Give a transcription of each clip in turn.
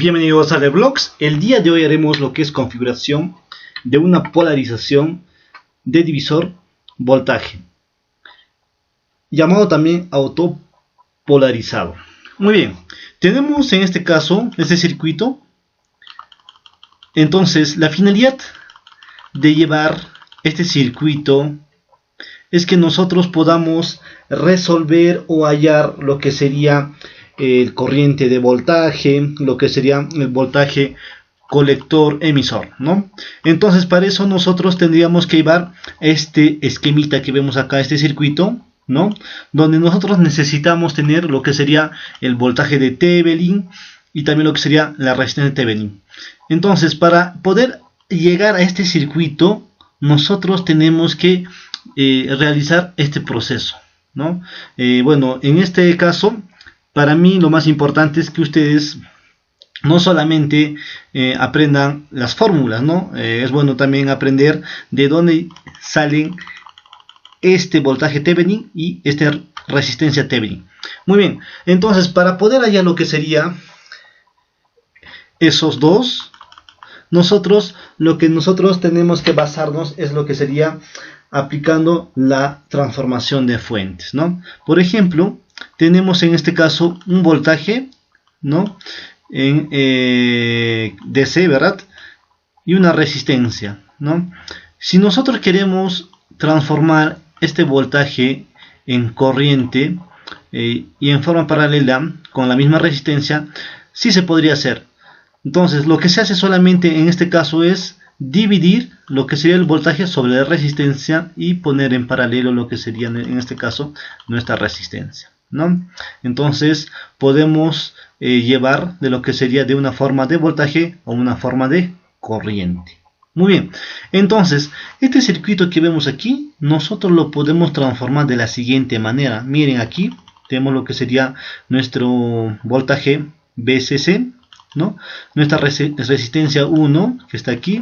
Bienvenidos a Reblox. El día de hoy haremos lo que es configuración de una polarización de divisor voltaje, llamado también autopolarizado. Muy bien, tenemos en este caso este circuito. Entonces la finalidad de llevar este circuito es que nosotros podamos resolver o hallar lo que sería el corriente de voltaje, lo que sería el voltaje colector emisor, ¿no? Entonces para eso nosotros tendríamos que llevar este esquemita que vemos acá, este circuito, ¿no? Donde nosotros necesitamos tener lo que sería el voltaje de Thevenin y también lo que sería la resistencia de Thevenin. Entonces para poder llegar a este circuito nosotros tenemos que realizar este proceso, ¿no? Bueno, en este caso para mí lo más importante es que ustedes no solamente aprendan las fórmulas, ¿no? Es bueno también aprender de dónde salen este voltaje Thevenin y esta resistencia Thevenin. Muy bien, entonces para poder hallar lo que sería esos dos, lo que nosotros tenemos que basarnos es lo que sería aplicando la transformación de fuentes, ¿no? Por ejemplo, tenemos en este caso un voltaje, ¿no? En DC, ¿verdad? Y una resistencia, ¿no? Si nosotros queremos transformar este voltaje en corriente y en forma paralela con la misma resistencia, sí se podría hacer. Entonces lo que se hace solamente en este caso es dividir lo que sería el voltaje sobre la resistencia y poner en paralelo lo que sería en este caso nuestra resistencia, ¿no? Entonces podemos llevar de lo que sería de una forma de voltaje a una forma de corriente. Muy bien, entonces este circuito que vemos aquí nosotros lo podemos transformar de la siguiente manera. Miren, aquí tenemos lo que sería nuestro voltaje VCC, ¿no? Nuestra resistencia 1 que está aquí,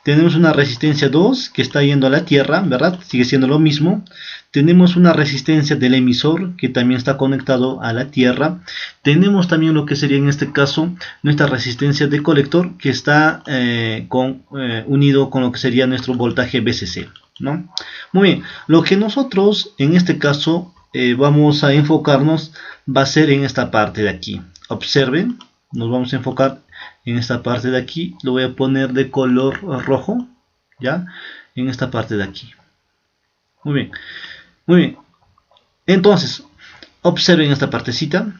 tenemos una resistencia 2 que está yendo a la tierra, ¿verdad? Sigue siendo lo mismo. Tenemos una resistencia del emisor que también está conectado a la tierra. Tenemos también lo que sería en este caso nuestra resistencia de colector que está unido con lo que sería nuestro voltaje VCC, ¿no? Muy bien, lo que nosotros en este caso vamos a enfocarnos va a ser en esta parte de aquí. Observen. Nos vamos a enfocar en esta parte de aquí. Lo voy a poner de color rojo, ¿ya? En esta parte de aquí. Muy bien. Muy bien. Entonces, observen esta partecita.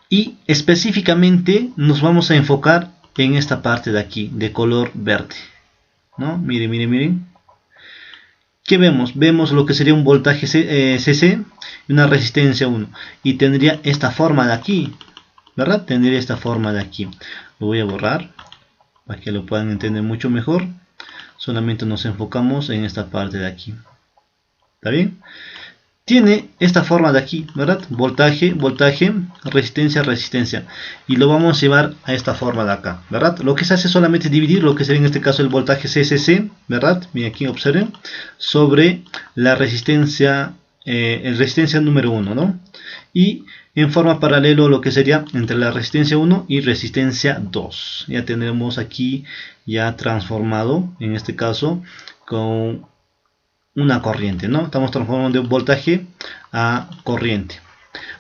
Y específicamente nos vamos a enfocar en esta parte de aquí, de color verde, ¿no? Miren, miren, miren. ¿Qué vemos? Vemos lo que sería un voltaje CC y una resistencia 1. Y tendría esta forma de aquí, ¿verdad? Tendría esta forma de aquí. Lo voy a borrar para que lo puedan entender mucho mejor. Solamente nos enfocamos en esta parte de aquí. ¿Está bien? Tiene esta forma de aquí, ¿verdad? Voltaje, voltaje, resistencia, resistencia. Y lo vamos a llevar a esta forma de acá, ¿verdad? Lo que se hace es solamente dividir lo que sería en este caso el voltaje CCC, ¿verdad? Miren aquí, observen, sobre la resistencia, resistencia número 1, ¿no? Y en forma paralelo lo que sería entre la resistencia 1 y resistencia 2. Ya tenemos aquí ya transformado, en este caso, con una corriente, ¿no? Estamos transformando de voltaje a corriente.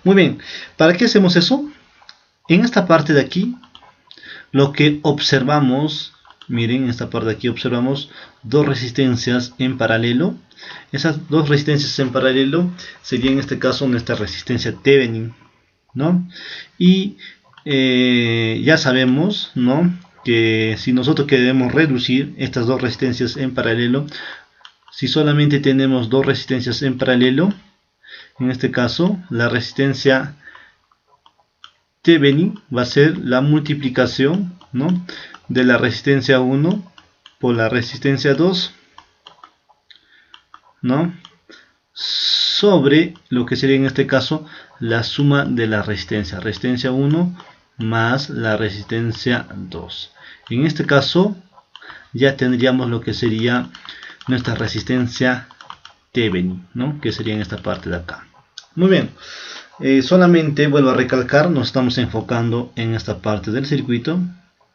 Muy bien, ¿para qué hacemos eso? En esta parte de aquí, lo que observamos, miren, en esta parte de aquí observamos dos resistencias en paralelo. Esas dos resistencias en paralelo sería en este caso nuestra resistencia Thevenin, ¿no? Y ya sabemos, ¿no?, que si nosotros queremos reducir estas dos resistencias en paralelo, si solamente tenemos dos resistencias en paralelo, en este caso la resistencia Thevenin va a ser la multiplicación, ¿no?, de la resistencia 1 por la resistencia 2, ¿no?, sobre lo que sería en este caso la suma de la resistencia 1 más la resistencia 2. En este caso ya tendríamos lo que sería nuestra resistencia Thevenin, ¿no?, que sería en esta parte de acá. Muy bien, Solamente vuelvo a recalcar, nos estamos enfocando en esta parte del circuito,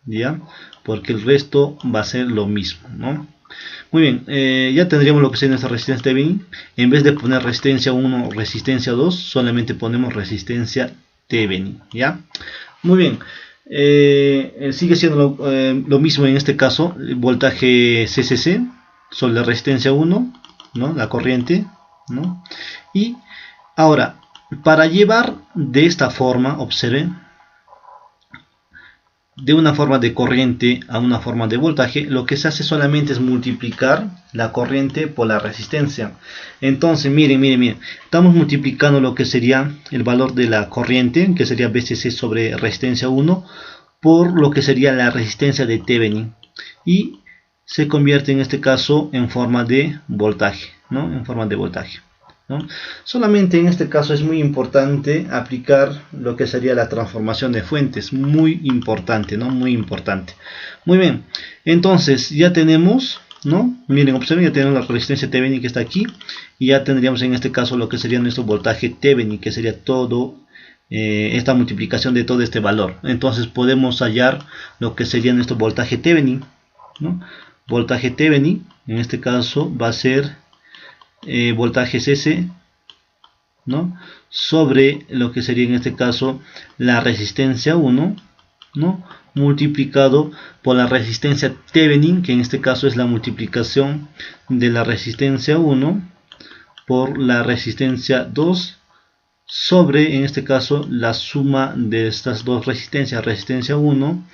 ya, porque el resto va a ser lo mismo, ¿no? Muy bien, ya tendríamos lo que sería nuestra resistencia Thevenin. En vez de poner resistencia 1 o resistencia 2, solamente ponemos resistencia Thevenin, ¿ya? Muy bien, sigue siendo lo mismo en este caso, el voltaje CCC sobre la resistencia 1, ¿no? La corriente, ¿no? Y ahora, para llevar de esta forma, observen, de una forma de corriente a una forma de voltaje, lo que se hace solamente es multiplicar la corriente por la resistencia. Entonces, miren, estamos multiplicando lo que sería el valor de la corriente, que sería VCC sobre resistencia 1, por lo que sería la resistencia de Thevenin. Y se convierte en este caso en forma de voltaje, ¿no? En forma de voltaje, ¿no? Solamente en este caso es muy importante aplicar lo que sería la transformación de fuentes, muy importante, ¿no? Muy importante. Muy bien, entonces ya tenemos, ¿no? Miren, observen, ya tenemos la resistencia Thevenin que está aquí, y ya tendríamos en este caso lo que sería nuestro voltaje Thevenin, que sería todo esta multiplicación de todo este valor. Entonces podemos hallar lo que sería nuestro voltaje Thevenin, ¿no? Voltaje Thevenin en este caso va a ser voltaje CC, ¿no? Sobre lo que sería en este caso la resistencia 1, ¿no? Multiplicado por la resistencia Thevenin, que en este caso es la multiplicación de la resistencia 1 por la resistencia 2 sobre, en este caso, la suma de estas dos resistencias, resistencia 1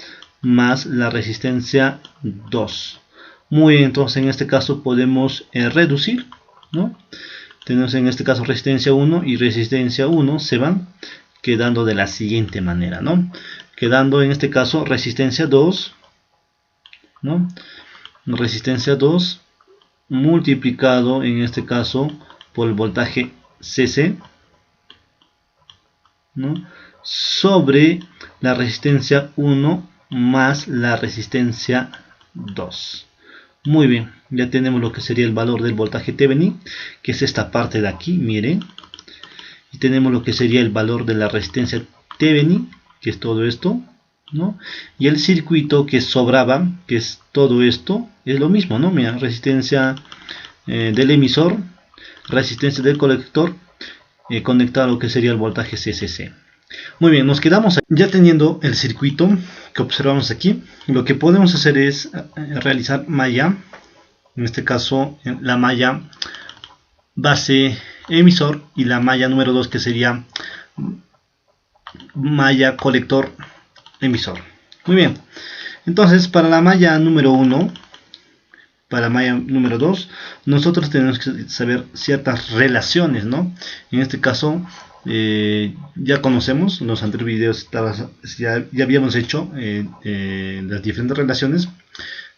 más la resistencia 2. Muy bien, entonces en este caso podemos reducir, ¿no? Tenemos en este caso resistencia 1 y resistencia 1 se van quedando de la siguiente manera, ¿no? Quedando en este caso resistencia 2, ¿no? Resistencia 2 multiplicado en este caso por el voltaje CC, ¿no? Sobre la resistencia 1 más la resistencia 2. Muy bien, ya tenemos lo que sería el valor del voltaje Thevenin, que es esta parte de aquí, miren. Y tenemos lo que sería el valor de la resistencia Thevenin, que es todo esto, ¿no? Y el circuito que sobraba, que es todo esto, es lo mismo, ¿no? Mira, resistencia del emisor, resistencia del colector, conectado a lo que sería el voltaje CCC. Muy bien, nos quedamos ya teniendo el circuito que observamos aquí. Lo que podemos hacer es realizar malla, en este caso la malla base emisor y la malla número 2 que sería malla colector emisor. Muy bien, entonces para la malla número 1, para la malla número 2, nosotros tenemos que saber ciertas relaciones, ¿no? En este caso ya conocemos, en los anteriores videos ya habíamos hecho las diferentes relaciones.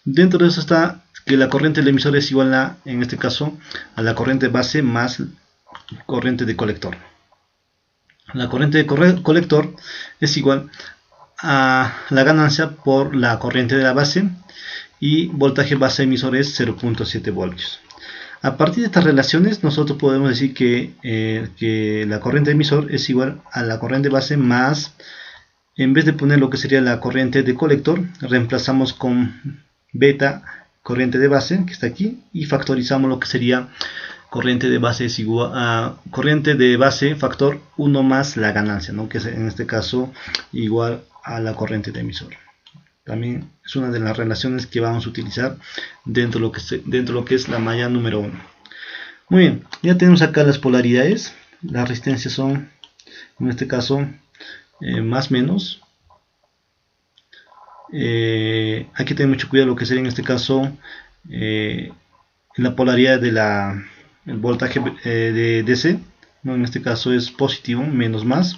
Dentro de eso está que la corriente del emisor es igual a, en este caso, a la corriente base más corriente de colector. La corriente de colector es igual a la ganancia por la corriente de la base, y voltaje base emisor es 0.7 voltios. A partir de estas relaciones nosotros podemos decir que la corriente emisor es igual a la corriente base más, en vez de poner lo que sería la corriente de colector, reemplazamos con beta corriente de base, que está aquí, y factorizamos lo que sería corriente de base es igual a corriente de base factor 1 más la ganancia, ¿no? Que es en este caso igual a la corriente de emisor. También es una de las relaciones que vamos a utilizar dentro de lo que es la malla número 1. Muy bien, ya tenemos acá las polaridades. Las resistencias son, en este caso, más menos. Hay que tener mucho cuidado lo que sería en este caso la polaridad de el voltaje de DC, ¿no? En este caso es positivo, menos más.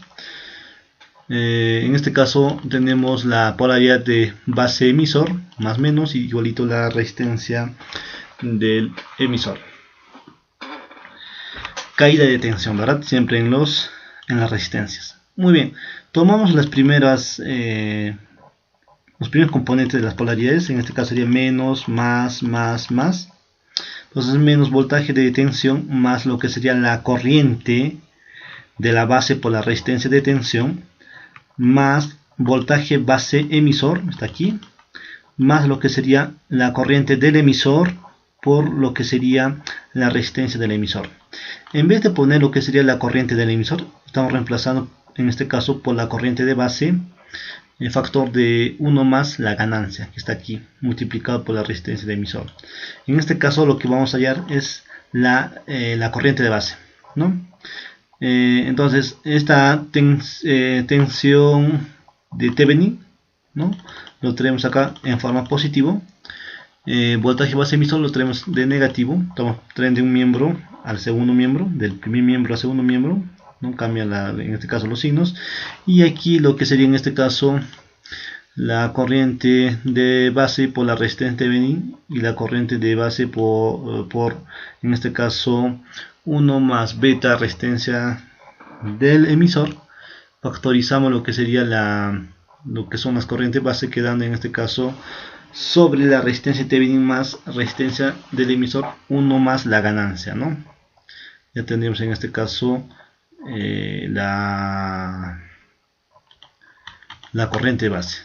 En este caso tenemos la polaridad de base emisor, más menos, y igualito la resistencia del emisor. Caída de tensión, ¿verdad? Siempre en las resistencias. Muy bien, tomamos los primeros componentes de las polaridades. En este caso sería menos, más, más. Entonces menos voltaje de tensión más lo que sería la corriente de la base por la resistencia de tensión, más voltaje base emisor, está aquí, más lo que sería la corriente del emisor por lo que sería la resistencia del emisor. En vez de poner lo que sería la corriente del emisor, estamos reemplazando en este caso por la corriente de base el factor de 1 más la ganancia, que está aquí, multiplicado por la resistencia del emisor. En este caso lo que vamos a hallar es la corriente de base, ¿no? Entonces esta tensión de Thevenin, ¿no? Lo tenemos acá en forma positivo. Voltaje base emisor lo tenemos de negativo. Estamos trayendo de un miembro al segundo miembro, del primer miembro al segundo miembro, no cambia en este caso los signos. Y aquí lo que sería en este caso la corriente de base por la resistencia Thevenin y la corriente de base por en este caso 1 más beta resistencia del emisor. Factorizamos lo que sería lo que son las corrientes base, quedando en este caso sobre la resistencia Thevenin más resistencia del emisor 1 más la ganancia, ¿no? Ya tendríamos en este caso la corriente base.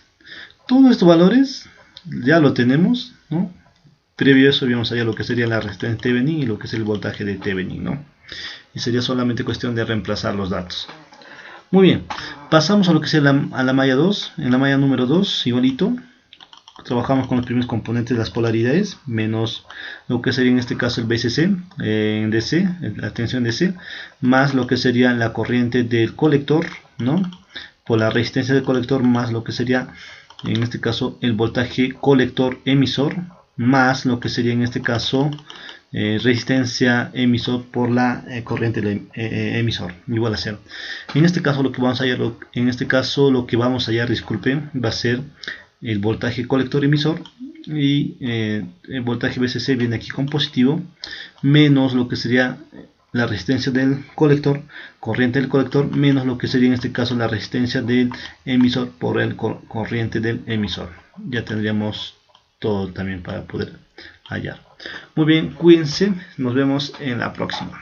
Todos estos valores ya lo tenemos, ¿no? Previo a eso vamos allá lo que sería la resistencia Thevenin y lo que es el voltaje de Thevenin, ¿no? Y sería solamente cuestión de reemplazar los datos. Muy bien, pasamos a lo que sería a la malla 2. En la malla número 2, igualito, trabajamos con los primeros componentes de las polaridades, menos lo que sería en este caso el BCC en DC, la tensión DC, más lo que sería la corriente del colector, ¿no? Por la resistencia del colector, más lo que sería en este caso el voltaje colector emisor, más lo que sería en este caso resistencia emisor por la corriente del emisor, igual a 0. En este caso lo que vamos a hallar, disculpen, va a ser el voltaje colector emisor, y el voltaje BCC viene aquí con positivo, menos lo que sería la resistencia del colector, corriente del colector, menos lo que sería en este caso la resistencia del emisor por el corriente del emisor. Ya tendríamos todo también para poder hallar. Muy bien, cuídense, nos vemos en la próxima.